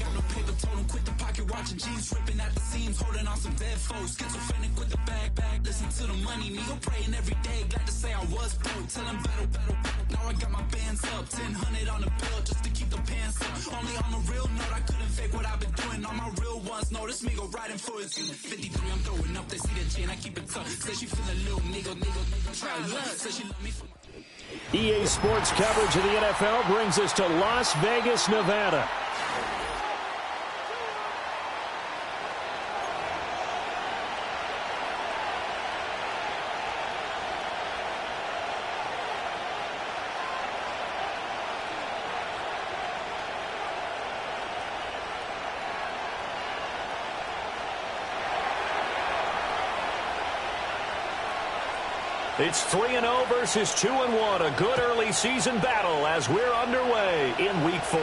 Got no paper, told him quit the pocket, watching jeans ripping at the seams, holding on some dead foes. Schizophrenic with the bag, listen to the money, me go praying every day. Glad to say I was broke, tell him battle. Now I got my bands up, 1000 on the bill just to keep the pants up. Only on a real note, I couldn't fake what I've been doing. All my real ones know this me go riding for his 53, I'm throwing up, they see the chain, I keep it tough. Say she feeling little nigga, try luck. Say she love me for EA Sports coverage of the NFL brings us to Las Vegas, Nevada. It's 3-0 versus 2-1, a good early season battle as we're underway in Week 4.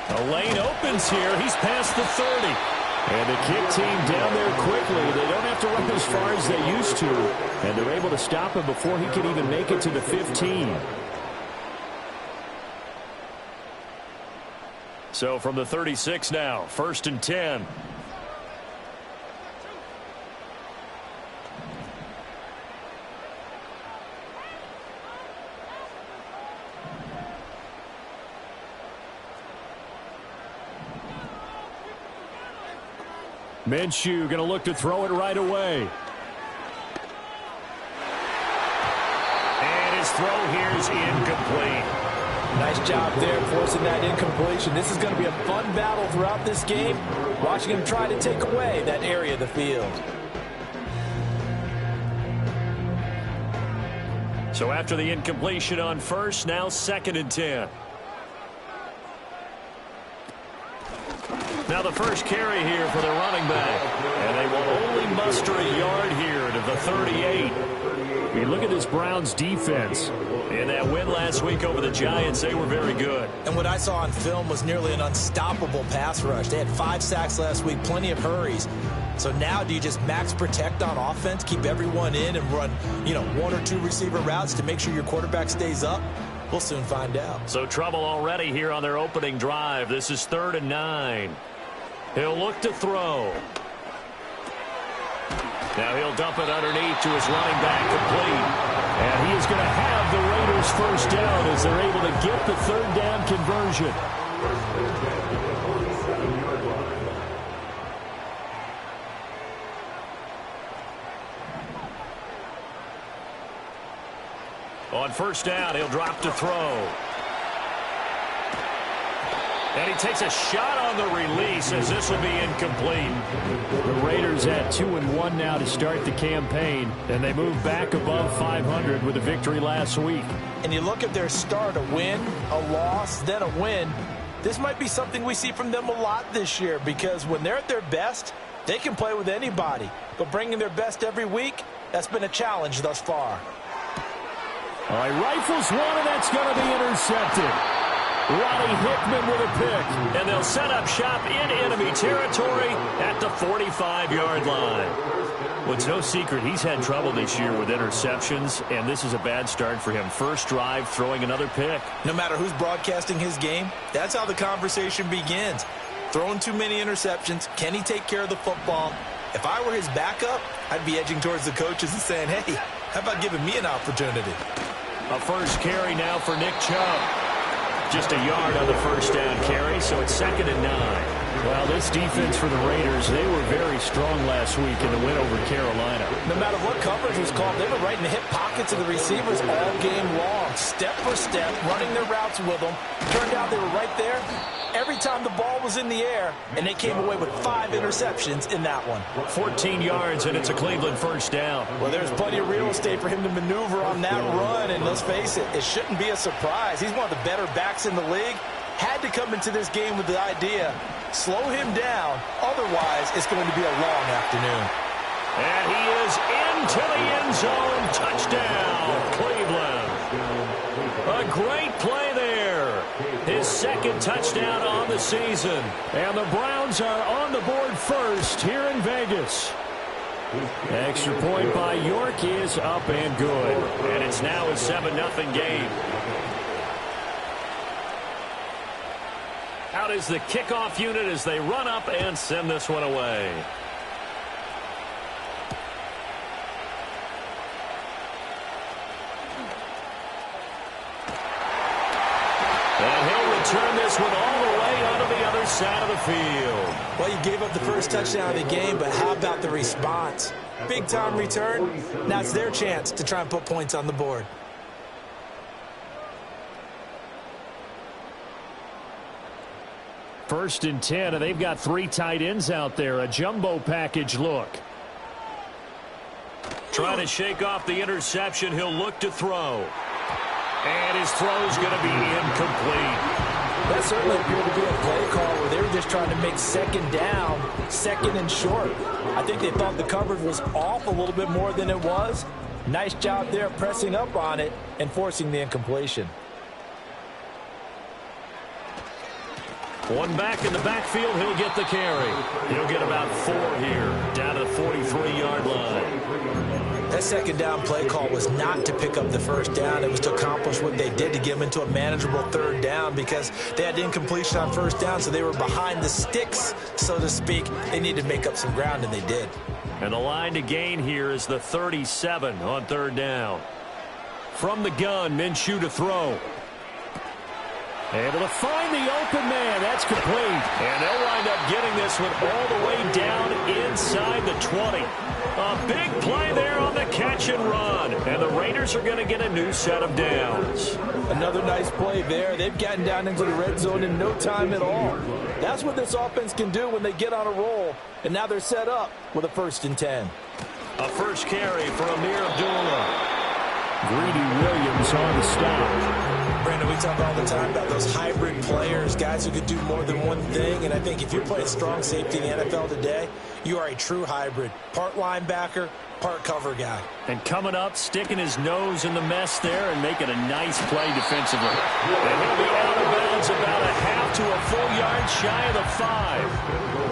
The lane opens here. He's past the 30. And the kick team down there quickly. They don't have to run as far as they used to. And they're able to stop him before he can even make it to the 15. So from the 36 now, 1st and 10. Minshew going to look to throw it right away. And his throw here is incomplete. Nice job there forcing that incompletion. This is going to be a fun battle throughout this game. Watching him try to take away that area of the field. So after the incompletion on first, now 2nd and 10. Now the first carry here for the running back. And they will only muster a yard here to the 38. I mean, look at this Browns defense. In that win last week over the Giants, they were very good. And what I saw on film was nearly an unstoppable pass rush. They had 5 sacks last week, plenty of hurries. So now do you just max protect on offense, keep everyone in and run, 1 or 2 receiver routes to make sure your quarterback stays up? We'll soon find out. So trouble already here on their opening drive. This is 3rd and 9. He'll look to throw. Now he'll dump it underneath to his running back complete. And he is going to have the Raiders first down as they're able to get the 3rd down conversion. On first down, he'll drop to throw. And he takes a shot on the release as this will be incomplete. The Raiders at 2-1 now to start the campaign. And they move back above 500 with a victory last week. And you look at their start, a win, a loss, then a win. This might be something we see from them a lot this year because when they're at their best, they can play with anybody. But bringing their best every week, that's been a challenge thus far. All right, rifles one, and that's going to be intercepted. Roddy Hickman with a pick. And they'll set up shop in enemy territory at the 45-yard line. Well, it's no secret he's had trouble this year with interceptions, and this is a bad start for him. First drive, throwing another pick. No matter who's broadcasting his game, that's how the conversation begins. Throwing too many interceptions. Can he take care of the football? If I were his backup, I'd be edging towards the coaches and saying, hey, how about giving me an opportunity? A first carry now for Nick Chubb. Just a yard on the first down carry, so it's 2nd and 9. Well, this defense for the Raiders, they were very strong last week in the win over Carolina. No matter what coverage was called, they were right in the hip pockets of the receivers all game long. Step for step, running their routes with them. Turned out they were right there every time the ball was in the air, and they came away with 5 interceptions in that one. 14 yards, and it's a Cleveland first down. Well, there's plenty of real estate for him to maneuver on that run, and let's face it, it shouldn't be a surprise. He's one of the better backs in the league. Had to come into this game with the idea, slow him down, otherwise it's going to be a long afternoon. And he is into the end zone. Touchdown, Cleveland. A great play there. His 2nd touchdown on the season. And the Browns are on the board first here in Vegas. Extra point by York is up and good. And it's now a 7-0 game. Out is the kickoff unit as they run up and send this one away. And he'll return this one all the way onto the other side of the field. Well, you gave up the first touchdown of the game, but how about the response? Big-time return. Now it's their chance to try and put points on the board. First and 10, and they've got 3 tight ends out there. A jumbo package look. Trying to shake off the interception. He'll look to throw. And his throw's going to be incomplete. That certainly appeared to be a play call where they were just trying to make second down, second and short. I think they thought the coverage was off a little bit more than it was. Nice job there pressing up on it and forcing the incompletion. One back in the backfield, he'll get the carry. He'll get about 4 here, down to the 43-yard line. That second down play call was not to pick up the first down. It was to accomplish what they did, to get them into a manageable third down, because they had incompletion on first down, so they were behind the sticks, so to speak. They needed to make up some ground, and they did. And the line to gain here is the 37 on third down. From the gun, Minshew to throw. Able to find the open man. That's complete. And they'll wind up getting this one all the way down inside the 20. A big play there on the catch and run. And the Raiders are going to get a new set of downs. Another nice play there. They've gotten down into the red zone in no time at all. That's what this offense can do when they get on a roll. And now they're set up with a 1st and 10. A first carry for Amir Abdullah. Greedy Williams on the stop. Brandon, we talk all the time about those hybrid players, guys who could do more than one thing. And I think if you're playing strong safety in the NFL today, you are a true hybrid. Part linebacker, part cover guy. And coming up, sticking his nose in the mess there and making a nice play defensively. And he'll be out of bounds about a half to a full yard shy of the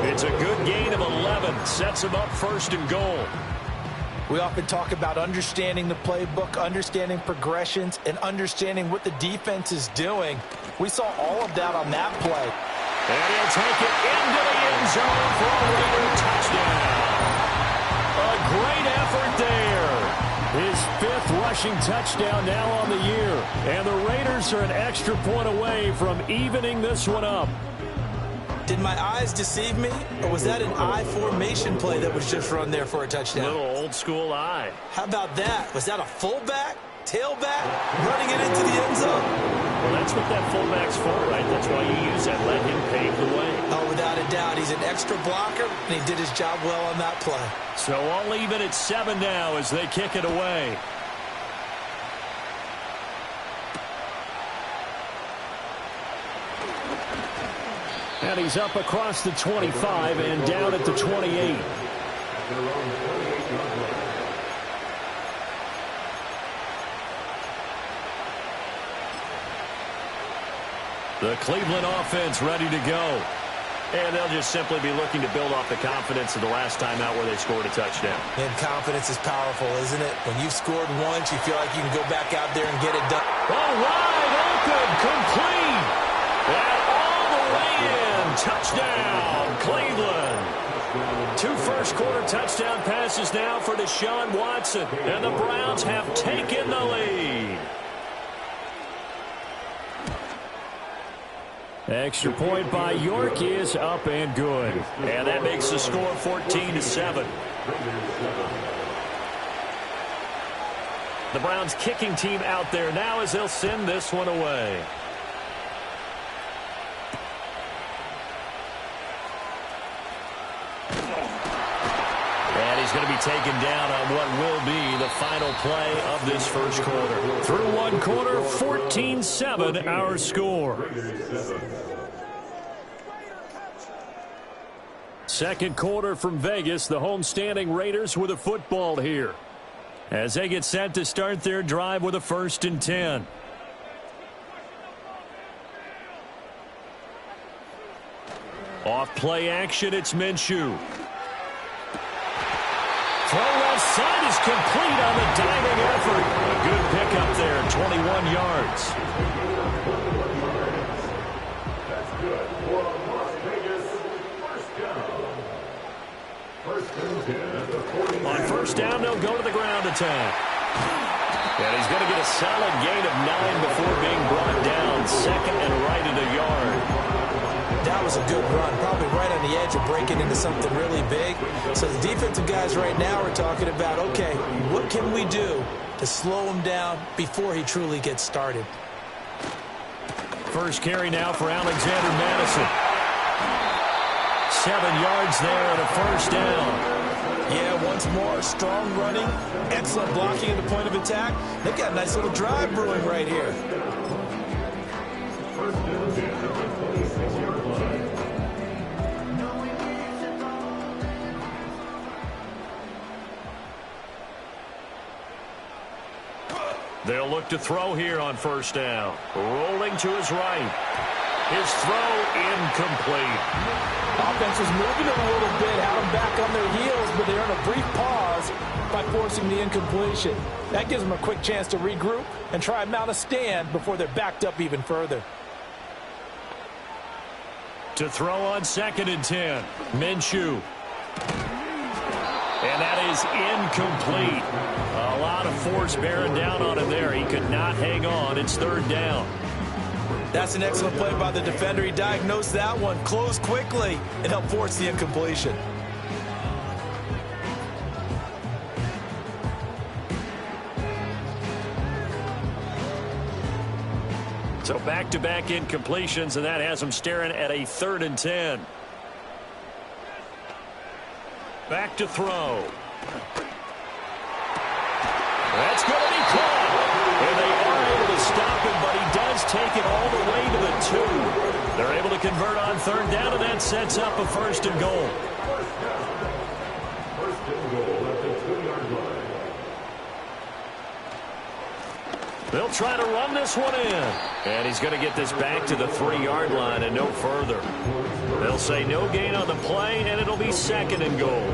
5. It's a good gain of 11. Sets him up 1st and goal. We often talk about understanding the playbook, understanding progressions, and understanding what the defense is doing. We saw all of that on that play. And he'll take it into the end zone for a Raider touchdown. A great effort there. His 5th rushing touchdown now on the year. And the Raiders are an extra point away from evening this one up. Did my eyes deceive me, or was that an I formation play that was just run there for a touchdown? Little old school eye. How about that? Was that a fullback, tailback, running it into the end zone? Well, that's what that fullback's for, right? That's why you use that. Let him pave the way. Oh, without a doubt. He's an extra blocker, and he did his job well on that play. So I'll leave it at 7 now as they kick it away. And he's up across the 25 and down at the 28. The Cleveland offense ready to go. And they'll just simply be looking to build off the confidence of the last time out where they scored a touchdown. And confidence is powerful, isn't it? When you've scored once, you feel like you can go back out there and get it done. Oh, wide open, complete. And all the way in. Touchdown, Cleveland. 2 first-quarter touchdown passes now for Deshaun Watson. And the Browns have taken the lead. Extra point by York is up and good. And that makes the score 14-7. The Browns kicking team out there now as they'll send this one away. And he's going to be taken down on what will be the final play of this first quarter. Through 1 quarter, 14-7 our score. Second quarter from Vegas, the homestanding Raiders with a football here, as they get set to start their drive with a 1st and 10. Off play action, it's Minshew. Throws side is complete on the diving effort. A good pickup there, 21 yards. That's good for Las Vegas. First down at the 49. On first down, they'll go to the ground attack. And he's going to get a solid gain of 9 before being brought down. Second and right at a yard. That was a good run, probably right on the edge of breaking into something really big. So the defensive guys right now are talking about, okay, what can we do to slow him down before he truly gets started? First carry now for Alexander Madison. 7 yards there and a first down. Yeah, once more, strong running, excellent blocking at the point of attack. They've got a nice little drive brewing right here. First down at the 26-yard line. They'll look to throw here on first down. Rolling to his right. His throw incomplete. Offense is moving it a little bit, had them back on their heels, but they're in a brief pause by forcing the incompletion. That gives them a quick chance to regroup and try and mount a stand before they're backed up even further. To throw on second and 10. Minshew. And that is incomplete. A lot of force bearing down on him there. He could not hang on. It's third down. That's an excellent play by the defender. He diagnosed that one, closed quickly, and helped force the incompletion. So back-to-back incompletions, and that has him staring at a third and 10. Back to throw. That's going to be caught. And they are able to stop him, but he does take it all the way to the 2. They're able to convert on third down, and that sets up a first and goal. First and goal at the 2-yard line. They'll try to run this one in. And he's going to get this back to the 3-yard line and no further. They'll say no gain on the play, and it'll be second and goal.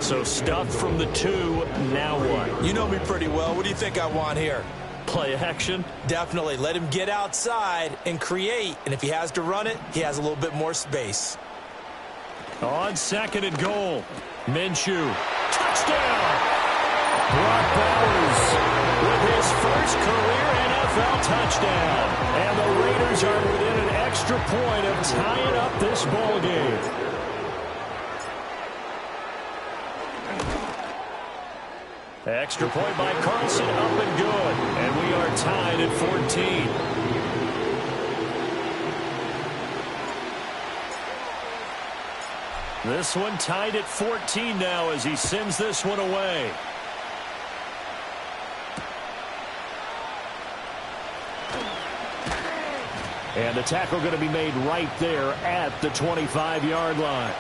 So stuffed from the 2, now what? You know me pretty well. What do you think I want here? Play action? Definitely. Let him get outside and create. And if he has to run it, he has a little bit more space. On second and goal. Minshew. Touchdown! Brock Bowers with his first career NFL touchdown. And the Raiders are within an extra point of tying up this ball game. Extra point by Carlson, up and good. And we are tied at 14. This one tied at 14 now as he sends this one away. And the tackle going to be made right there at the 25-yard line.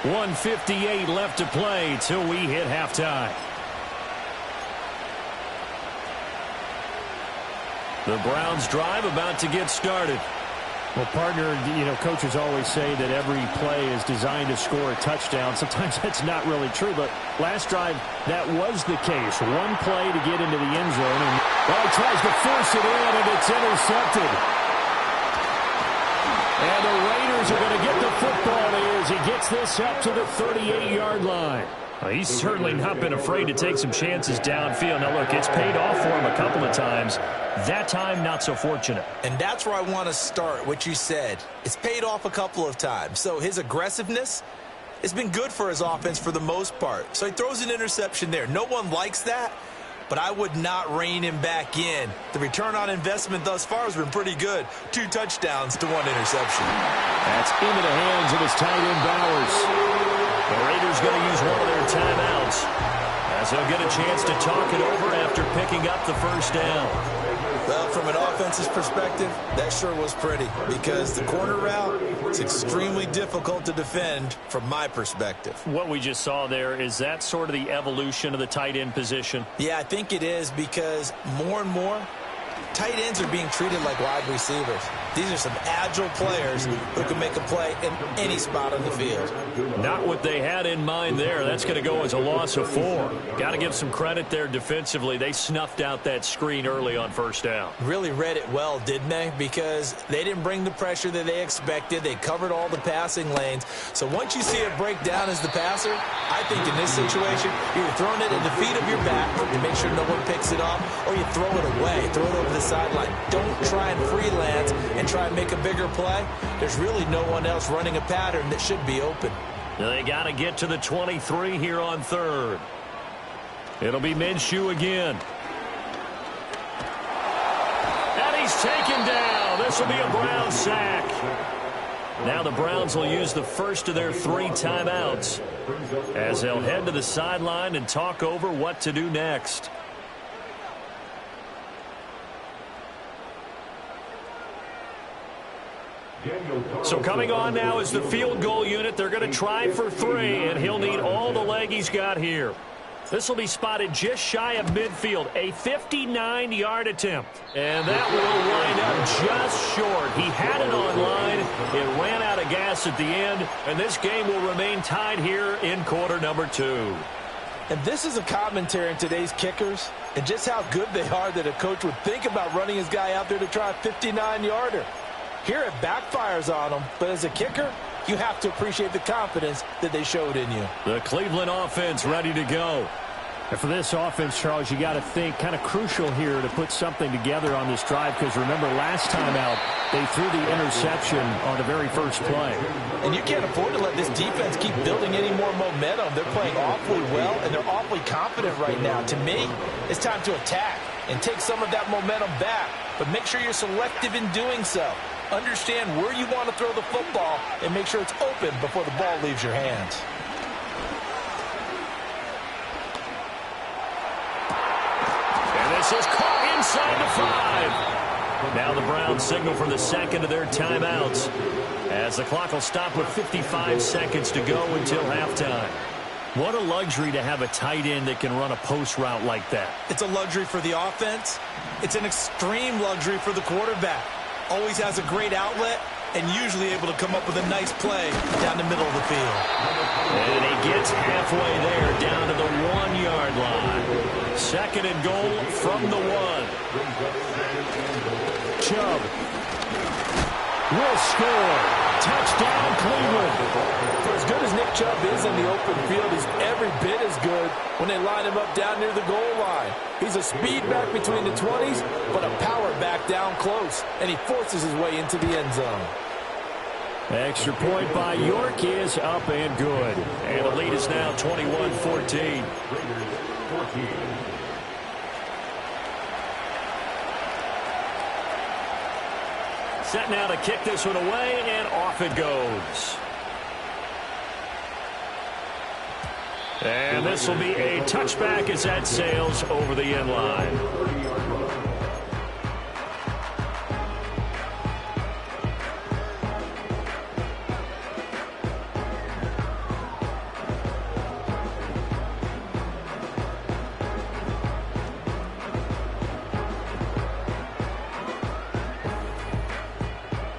1:58 left to play till we hit halftime. The Browns drive about to get started. Well, partner, coaches always say that every play is designed to score a touchdown. Sometimes that's not really true, but last drive, that was the case. One play to get into the end zone, and he tries to force it in, and it's intercepted. And the Raiders are going to get the football here as he gets this up to the 38-yard line. Well, he's certainly not been afraid to take some chances downfield. Now, look, it's paid off for him a couple of times. That time, not so fortunate. And that's where I want to start, what you said. It's paid off a couple of times. So his aggressiveness has been good for his offense for the most part. So he throws an interception there. No one likes that, but I would not rein him back in. The return on investment thus far has been pretty good. 2 touchdowns to 1 interception. That's into the hands of his tight end, Bowers. The Raiders going to use one of their timeouts as they'll get a chance to talk it over after picking up the first down. Well, from an offensive perspective, that sure was pretty because the corner route is extremely difficult to defend from my perspective. What we just saw there, is that sort of the evolution of the tight end position? Yeah, I think it is because more and more Tight ends are being treated like wide receivers. These are some agile players who can make a play in any spot on the field. Not what they had in mind there. That's going to go as a loss of 4. Got to give some credit there defensively. They snuffed out that screen early on first down. Really read it well, didn't they? Because they didn't bring the pressure that they expected. They covered all the passing lanes. So once you see it break down as the passer, I think in this situation, you're throwing it at the feet of your back to make sure no one picks it off, or you throw it away, throw it over the sideline. Don't try and freelance and try and make a bigger play. There's really no one else running a pattern that should be open. They got to get to the 23 here on third. It'll be Minshew again. And he's taken down. This will be a Brown sack. Now the Browns will use the first of their 3 timeouts as they'll head to the sideline and talk over what to do next. So coming on now is the field goal unit. They're going to try for 3, and he'll need all the leg he's got here. This will be spotted just shy of midfield, a 59-yard attempt. And that will wind up just short. He had it on line. It ran out of gas at the end, and this game will remain tied here in quarter number 2. And this is a commentary in today's kickers and just how good they are that a coach would think about running his guy out there to try a 59-yarder. Here it backfires on him, but as a kicker, you have to appreciate the confidence that they showed in you. The Cleveland offense ready to go. And for this offense, Charles, you got to think kind of crucial here to put something together on this drive, because remember last time out they threw the interception on the very first play. And you can't afford to let this defense keep building any more momentum. They're playing awfully well, and they're awfully confident right now. To me, it's time to attack and take some of that momentum back, but make sure you're selective in doing so. Understand where you want to throw the football and make sure it's open before the ball leaves your hands. And this is caught inside the 5. Now the Browns signal for the second of their timeouts as the clock will stop with 55 seconds to go until halftime. What a luxury to have a tight end that can run a post route like that. It's a luxury for the offense. It's an extreme luxury for the quarterback. Always has a great outlet and usually able to come up with a nice play down the middle of the field. And he gets halfway there down to the 1-yard line. Second and goal from the 1. Chubb will score. Touchdown, Cleveland. For as good as Nick Chubb is in the open field, he's every bit as good when they line him up down near the goal line. He's a speed back between the 20s, but a power back down close, and he forces his way into the end zone. Extra point by York is up and good. And the lead is now 21-14. Set now to kick this one away, and off it goes. And this will be a touchback as that sails over the end line.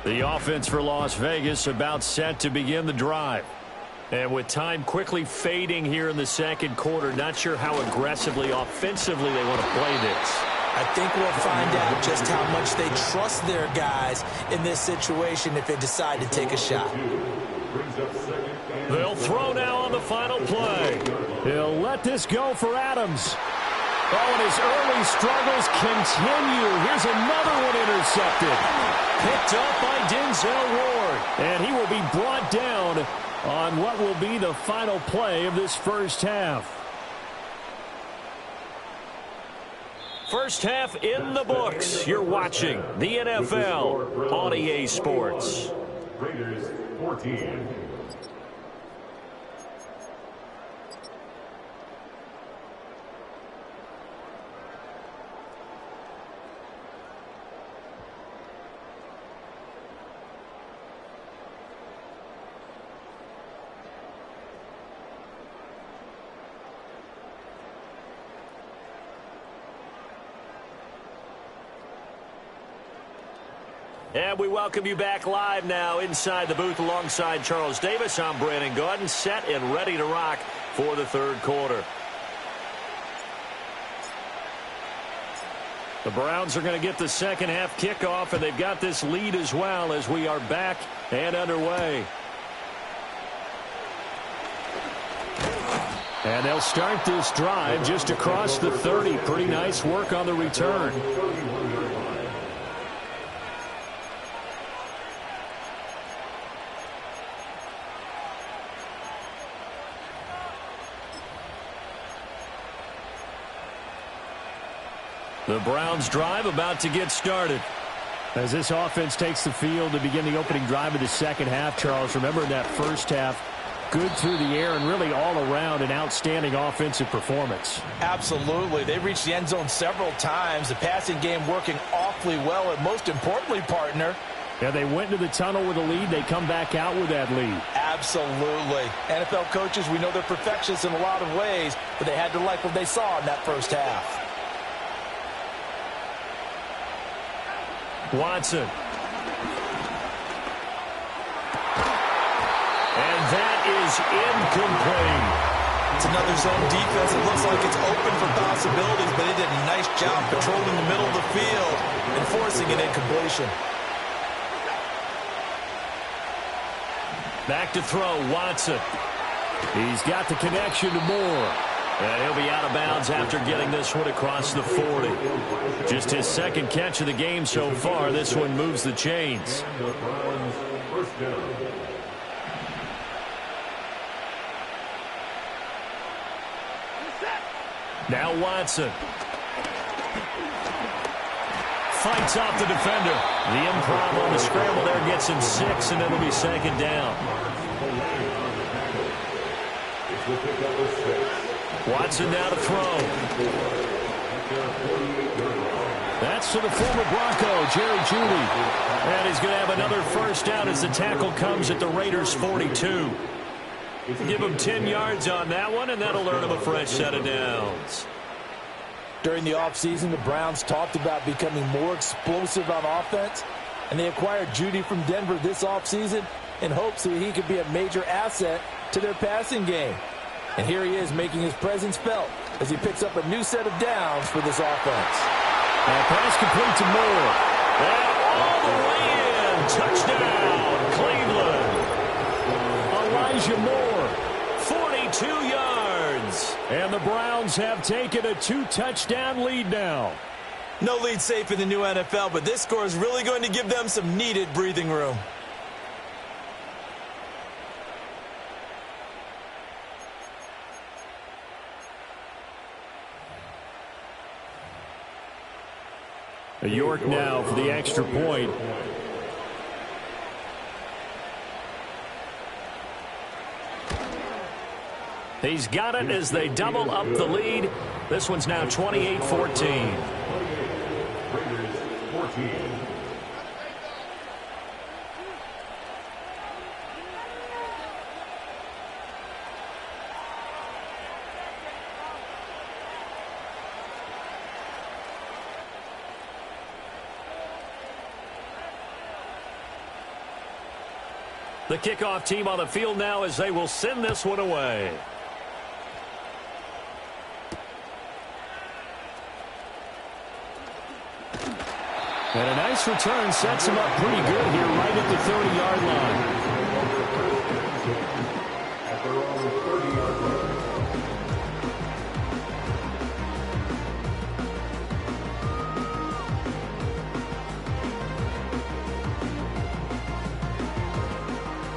The offense for Las Vegas about set to begin the drive. And with time quickly fading here in the second quarter, not sure how aggressively, offensively they want to play this. I think we'll find out just how much they trust their guys in this situation if they decide to take a shot. They'll throw now on the final play. He'll let this go for Adams. Oh, and his early struggles continue. Here's another one intercepted. Picked up by Denzel Ward. And he will be brought down on what will be the final play of this first half. First half in the books. You're watching the NFL on EA Sports. Raiders 14. And we welcome you back live now inside the booth alongside Charles Davis. I'm Brandon Gaudin, set and ready to rock for the third quarter. The Browns are going to get the second half kickoff, and they've got this lead as well as we are back and underway. And they'll start this drive just across the 30. Pretty nice work on the return. The Browns drive about to get started. As this offense takes the field to begin the opening drive of the second half, Charles, remember in that first half, good through the air and really all around an outstanding offensive performance. Absolutely. They reached the end zone several times. The passing game working awfully well, and most importantly, partner, yeah, they went into the tunnel with a lead. They come back out with that lead. Absolutely. NFL coaches, we know they're perfectionists in a lot of ways, but they had to like what they saw in that first half. Watson. And that is incomplete. It's another zone defense. It looks like it's open for possibilities, but they did a nice job patrolling the middle of the field and forcing an incompletion. Back to throw, Watson. He's got the connection to Moore. And he'll be out of bounds after getting this one across the 40. Just his second catch of the game so far. This one moves the chains. Now Watson. Fights off the defender. The improv on the scramble there gets him 6, and it'll be second down. Watson now to throw. That's to the former Bronco, Jerry Jeudy. And he's going to have another first down as the tackle comes at the Raiders' 42. Give him 10 yards on that one, and that'll earn him a fresh set of downs. During the offseason, the Browns talked about becoming more explosive on offense, and they acquired Jeudy from Denver this offseason in hopes that he could be a major asset to their passing game. And here he is making his presence felt as he picks up a new set of downs for this offense. And pass complete to Moore. And all the way in. Touchdown, Cleveland. Elijah Moore, 42 yards. And the Browns have taken a 2-touchdown lead now. No lead safe in the new NFL, but this score is really going to give them some needed breathing room. York now for the extra point. He's got it as they double up the lead. This one's now 28-14. The kickoff team on the field now as they will send this one away. And a nice return sets him up pretty good here right at the 30-yard line.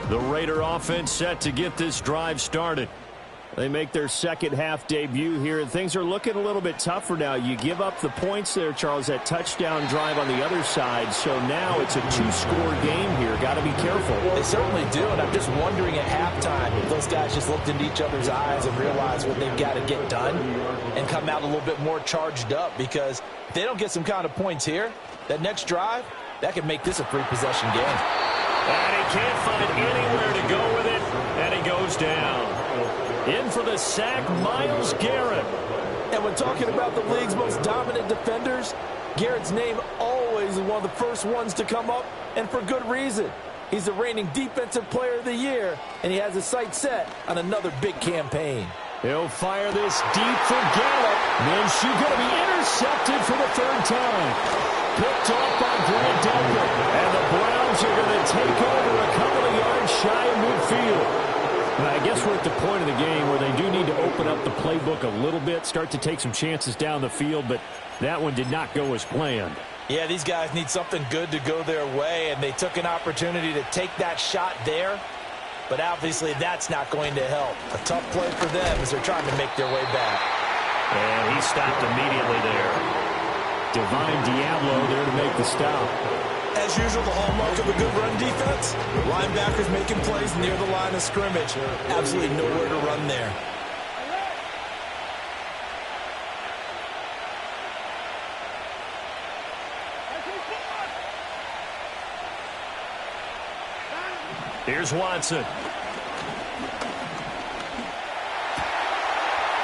The Raider offense set to get this drive started. They make their second half debut here, and things are looking a little bit tougher now. You give up the points there, Charles, that touchdown drive on the other side. So now it's a 2-score game here. Got to be careful. They certainly do, and I'm just wondering at halftime if those guys just looked into each other's eyes and realized what they've got to get done and come out a little bit more charged up, because if they don't get some kind of points here, that next drive, that could make this a free-possession game. And he can't find anywhere to go with it, and he goes down. In for the sack, Myles Garrett. And when talking about the league's most dominant defenders, Garrett's name always He's one of the first ones to come up, and for good reason. He's the reigning Defensive Player of the Year, and he has his sights set on another big campaign. He'll fire this deep for Gallup. Minshew going to be intercepted for the third time. Picked off by Grant Delpit. And the Browns are going to take over a couple of yards shy of midfield. Now, I guess we're at the point of the game where they do need to open up the playbook a little bit, start to take some chances down the field, but that one did not go as planned. Yeah, these guys need something good to go their way, and they took an opportunity to take that shot there. But obviously that's not going to help. A tough play for them as they're trying to make their way back. And he stopped immediately there. Divine Diablo there to make the stop. As usual, the hallmark of a good run defense, linebackers making plays near the line of scrimmage. Absolutely nowhere to run there. Here's Watson.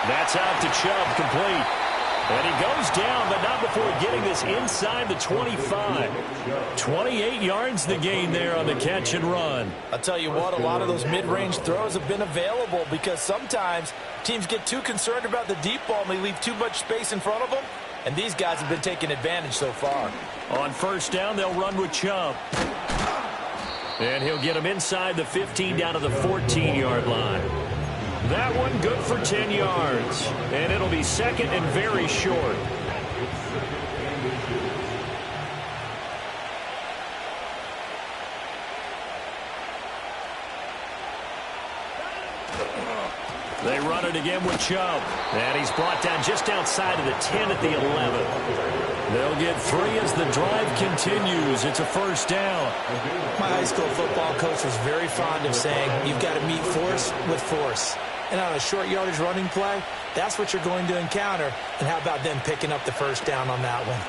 That's out to Chubb, complete. And he goes down, but not before getting this inside the 25. 28 yards the gain there on the catch and run. I'll tell you what, a lot of those mid-range throws have been available because sometimes teams get too concerned about the deep ball and they leave too much space in front of them. And these guys have been taking advantage so far. On first down, they'll run with Chubb. And he'll get him inside the 15 down to the 14-yard line. That one good for 10 yards. And it'll be second and very short. They run it again with Chubb. And he's brought down just outside of the 10 at the 11. They'll get 3 as the drive continues. It's a first down. My high school football coach was very fond of saying, you've got to meet force with force. And on a short yardage running play, that's what you're going to encounter. And how about them picking up the first down on that one?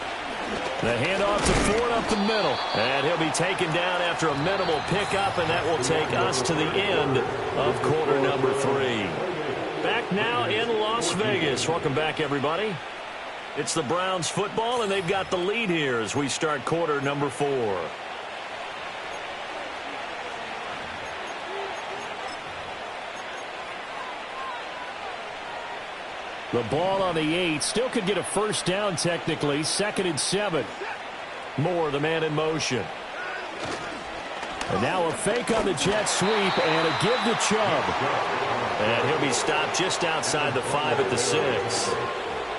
The handoff to Ford up the middle. And he'll be taken down after a minimal pickup, and that will take us to the end of quarter number 3. Back now in Las Vegas. Welcome back, everybody. It's the Browns football, and they've got the lead here as we start quarter number 4. The ball on the 8. Still could get a first down technically. 2nd and 7. Moore, the man in motion. And now a fake on the jet sweep and a give to Chubb. And he'll be stopped just outside the 5 at the 6.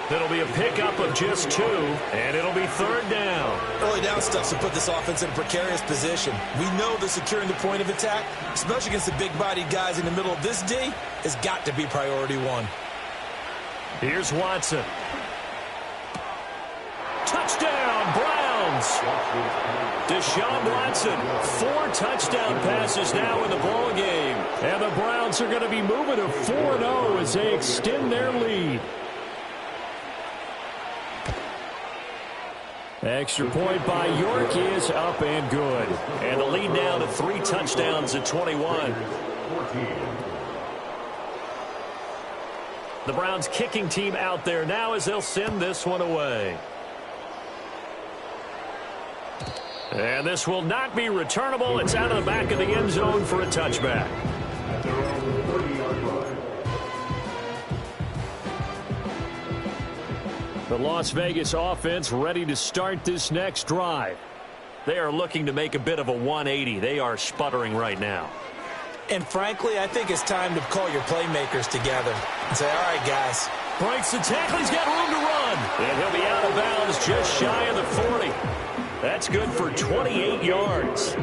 It'll be a pickup of just 2, and it'll be 3rd down. Early down stuff to put this offense in a precarious position. We know that securing the point of attack, especially against the big-bodied guys in the middle of this D, has got to be priority 1. Here's Watson. Touchdown, Browns! Deshaun Watson, 4 touchdown passes now in the ball game. And the Browns are going to be moving to 4-0 as they extend their lead. Extra point by York is up and good. And the lead down to 3 touchdowns at 21. The Browns kicking team out there now as they'll send this one away. And this will not be returnable. It's out of the back of the end zone for a touchback. The Las Vegas offense ready to start this next drive. They are looking to make a bit of a 180. They are sputtering right now. And frankly, I think it's time to call your playmakers together and say, all right, guys. Breaks the tackle. He's got room to run. And he'll be out of bounds just shy of the 40. That's good for 28 yards.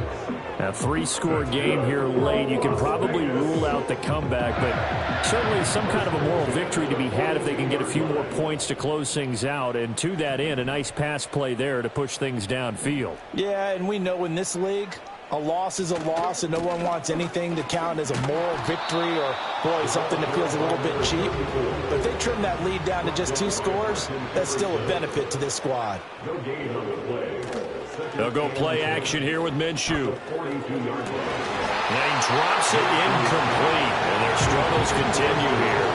A 3-score game here late. You can probably rule out the comeback, but certainly some kind of a moral victory to be had if they can get a few more points to close things out. And to that end, a nice pass play there to push things downfield. Yeah, and we know in this league, a loss is a loss, and no one wants anything to count as a moral victory or, boy, something that feels a little bit cheap. But if they trim that lead down to just 2 scores, that's still a benefit to this squad. They'll go play action here with Minshew. And he drops it incomplete, and their struggles continue here.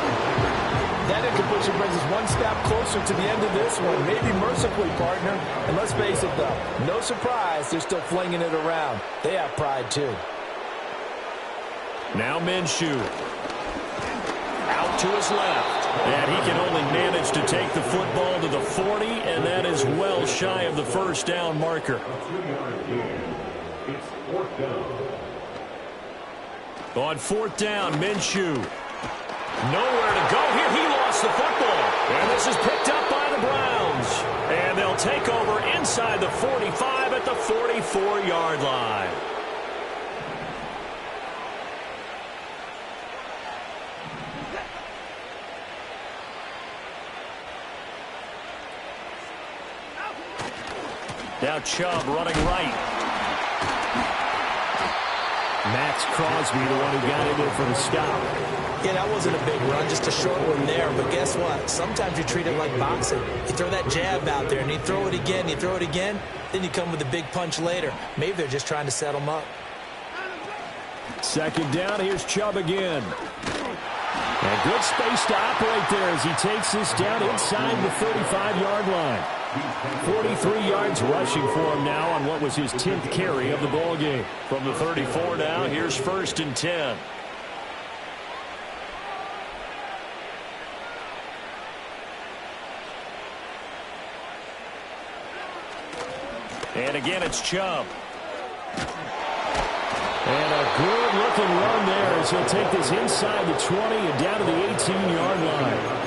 That incomplete situation brings us one step closer to the end of this one. Maybe mercifully, partner. And let's face it, though, no surprise, they're still flinging it around. They have pride, too. Now Minshew. Out to his left. And he can only manage to take the football to the 40, and that is well shy of the first down marker. It's fourth down. On fourth down, Minshew. Nowhere to go here. He lost the football. And this is picked up by the Browns. And they'll take over inside the 45 at the 44-yard line. Now Chubb running right. Max Crosby, the one who got in there for the stop. Yeah, that wasn't a big run, just a short one there. But guess what? Sometimes you treat it like boxing. You throw that jab out there, and you throw it again, then you come with a big punch later. Maybe they're just trying to set him up. Second down, here's Chubb again. And good space to operate there as he takes this down inside the 35-yard line. 43 yards rushing for him now on what was his 10th carry of the ball game. From the 34 now, here's first and 10. And again, it's Chubb. And a good-looking run there as he'll take this inside the 20 and down to the 18-yard line.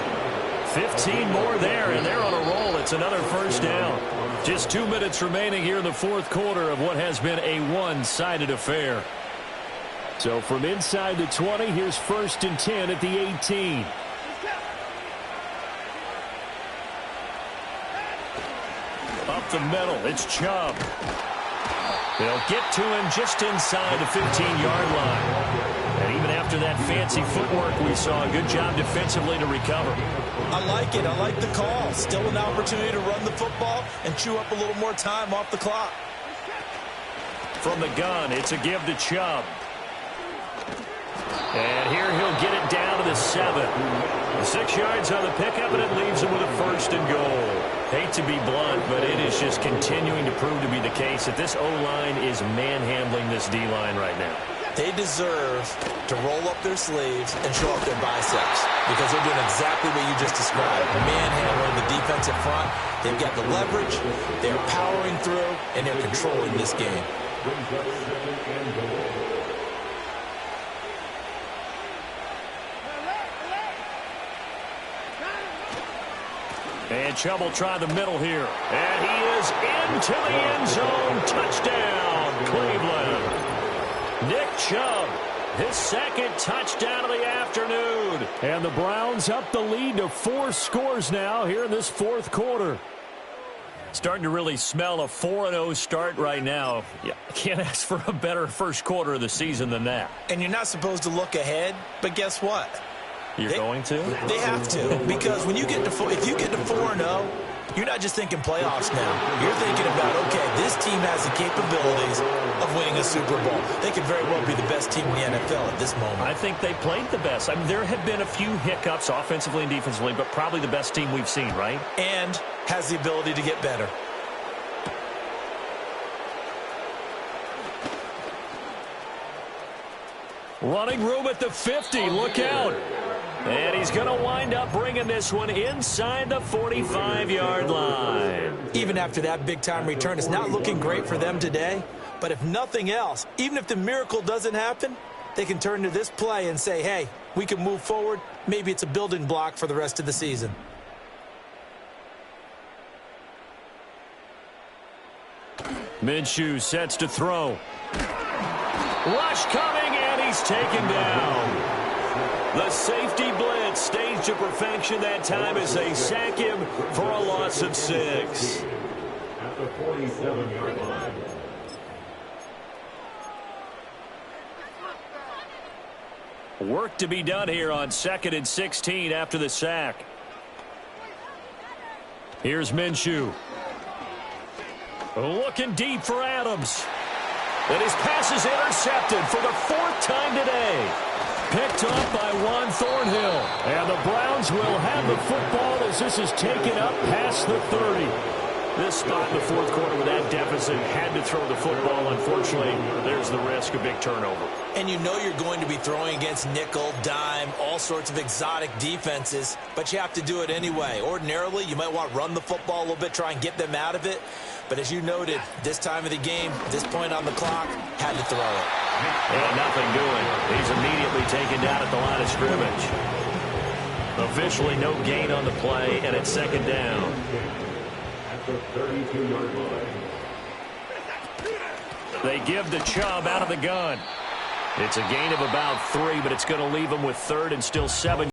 15 more there, and they're on a roll. It's another first down. Just 2 minutes remaining here in the fourth quarter of what has been a one-sided affair. So from inside the 20, here's first and 10 at the 18. Up the middle, it's Chubb. They'll get to him just inside the 15-yard line. And even after that fancy footwork we saw, a good job defensively to recover. I like it. I like the call. Still an opportunity to run the football and chew up a little more time off the clock. From the gun, it's a give to Chubb. And here he'll get it down to the 7. 6 yards on the pickup, and it leaves him with a first and goal. Hate to be blunt, but it is just continuing to prove to be the case that this O-line is manhandling this D-line right now. They deserve to roll up their sleeves and show off their biceps because they're doing exactly what you just described. Manhandling the defensive front. They've got the leverage, they're powering through, and they're controlling this game. And Chubb will try the middle here. And he is into the end zone. Touchdown, Cleveland. Nick Chubb, his second touchdown of the afternoon. And the Browns up the lead to 4 scores now here in this fourth quarter. Starting to really smell a 4-0 start right now. Yeah, can't ask for a better first quarter of the season than that. And you're not supposed to look ahead, but guess what? You're going to? They have to, because when you get to if you get to 4-0, you're not just thinking playoffs now. You're thinking about, okay, this team has the capabilities of winning a Super Bowl. They could very well be the best team in the NFL at this moment. I think they played the best. I mean, there have been a few hiccups offensively and defensively, but probably the best team we've seen, right? And has the ability to get better. Running room at the 50. Look out. And he's going to wind up bringing this one inside the 45-yard line. Even after that big-time return, it's not looking great for them today. But if nothing else, even if the miracle doesn't happen, they can turn to this play and say, hey, we can move forward. Maybe it's a building block for the rest of the season. Minshew sets to throw. Rush coming, and he's taken down. The safety blitz staged to perfection that time as they sack him for a loss of 6. At the 47-yard line. Work to be done here on 2nd and 16 after the sack. Here's Minshew. Looking deep for Adams. And his pass is intercepted for the 4th time today. Picked up by Juan Thornhill. And the Browns will have the football as this is taken up past the 30. This spot in the fourth quarter with that deficit had to throw the football. Unfortunately, there's the risk of big turnover. And you know you're going to be throwing against nickel, dime, all sorts of exotic defenses, but you have to do it anyway. Ordinarily, you might want to run the football a little bit, try and get them out of it. But as you noted, this time of the game, this point on the clock, had to throw it. And nothing doing. He's immediately taken down at the line of scrimmage. Officially no gain on the play, and it's second down. The 32-yard line. They give the Chubb out of the gun. It's a gain of about 3, but it's going to leave them with third and still 7